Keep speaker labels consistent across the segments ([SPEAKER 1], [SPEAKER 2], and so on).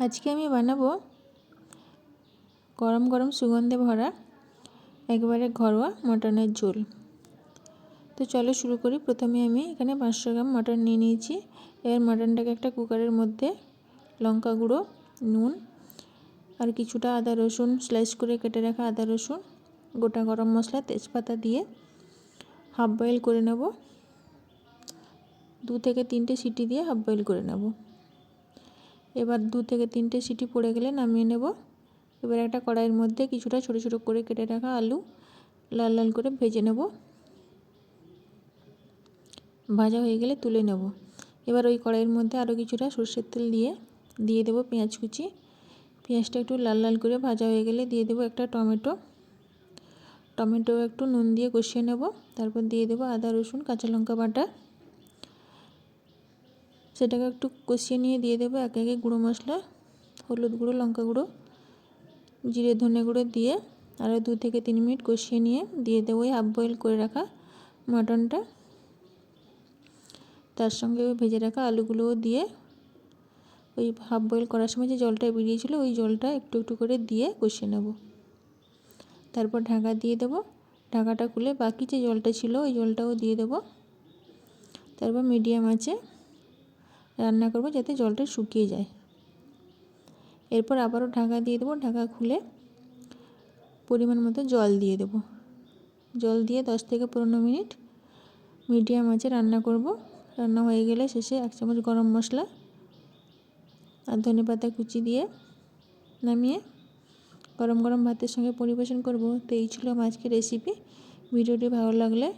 [SPEAKER 1] আজকে আমি বানাবো গরম গরম সুগন্ধে ভরা একবারে ঘরোয়া মটনের ঝোল। তো চলো শুরু করি। প্রথমে আমি এখানে 500 গ্রাম মটন নিয়ে নিয়েছি। এবার মটনটাকে একটা কুকারের মধ্যে লঙ্কা গুঁড়ো, নুন আর কিছুটা আদা রসুন স্লাইস করে কেটে রাখা আদা রসুন, গোটা গরম মশলা, তেজপাতা দিয়ে হাফ বয়েল করে নেব। 2 থেকে 3টে সিটি দিয়ে হাফ বয়েল করে নেব। এবার 2 থেকে 3টে সিটি পড়ে গেলে নামিয়ে নেব। এবার একটা কড়াইয়ের মধ্যে কিছুটা ছোটো ছোটো করে কেটে রাখা আলু লাল লাল করে ভেজে নেব। ভাজা হয়ে গেলে তুলে নেব। এবার ওই কড়াইয়ের মধ্যে আরও কিছুটা সরষের তেল দিয়ে দেব পেঁয়াজ কুচি। পেঁয়াজটা একটু লাল লাল করে ভাজা হয়ে গেলে দিয়ে দেব একটা টমেটো একটু নুন দিয়ে কষিয়ে নেব। তারপর দিয়ে দেব আদা রসুন কাঁচা লঙ্কা বাটা। সেটাকে একটু কষিয়ে নিয়ে দিয়ে দেবো একে একে গুঁড়ো মশলা, হলুদ গুঁড়ো, লঙ্কা গুঁড়ো, জিরে ধনে গুঁড়ো দিয়ে আরও 2 থেকে 3 মিনিট কষিয়ে নিয়ে দিয়ে দেবো ওই হাফ বয়েল করে রাখা মটনটা। তার সঙ্গে ওই ভেজে রাখা আলুগুলোও দিয়ে ওই হাফ বয়েল করার সময় যে জলটা বেরিয়েছিল ওই জলটা একটু একটু করে দিয়ে কষিয়ে নেব। তারপর ঢাকা দিয়ে দেবো। ঢাকাটা খুলে বাকি যে জলটা ছিল ওই জলটাও দিয়ে দেবো। তারপর মিডিয়াম আঁচে রান্না করব যাতে জলটা শুকিয়ে যায়। এরপর আবারও ঢাকা দিয়ে দেবো। ঢাকা খুলে পরিমাণ মতো জল দিয়ে দেবো। জল দিয়ে 10 থেকে 15 মিনিট মিডিয়াম আঁচে রান্না করব। রান্না হয়ে গেলে শেষে 1 চামচ গরম মশলা আর ধনেপাতা কুচি দিয়ে নামিয়ে গরম গরম ভাতের সঙ্গে পরিবেশন করব। তো এই ছিল আমার আজকের রেসিপি। ভিডিওটি ভালো লাগলে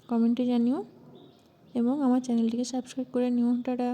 [SPEAKER 1] কমেন্টে জানিও এবং আমার চ্যানেলটিকে সাবস্ক্রাইব করে নিও। টাটা।